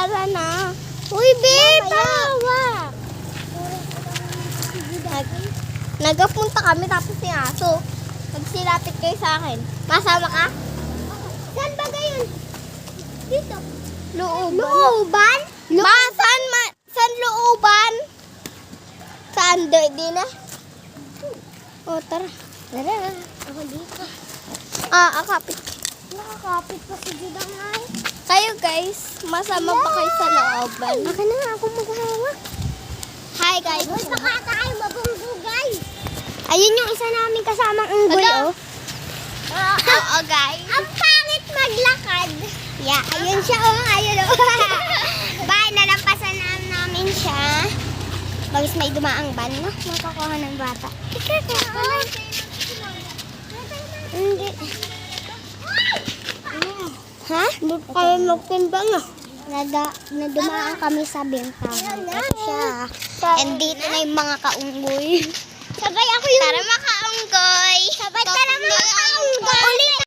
tara na. Uy, babe, tawa. Nagapunta kami tapos si aso. Nagsilapit kayo sa akin. Masama ka? Saan ba gayon? Dito. Looban? Looban? Saan looban? Saan? Di na? O, tara. Tara. Ako dito. Akapit. Nakakapit pa si Judang ay. Kayo guys, masama pa kayo sa looban. Akin na ako maghawak. Hi guys. Baka tayo mabunggo guys. Ayun yung isa namin kasamang unggoy oh. Oo guys. Ang pangit maglakad. Yeah, ayun siya oh. Ayun oh. Bye, nalampasan namin siya. Bagis may dumaang ban no? Makakuha ng bata. Hindi. Ha? Ba't kayo magtimbang ah? Nadumaan kami sa bintang. Ito siya. And dito na yung mga kaunggoy. Sabay ako yung... Tara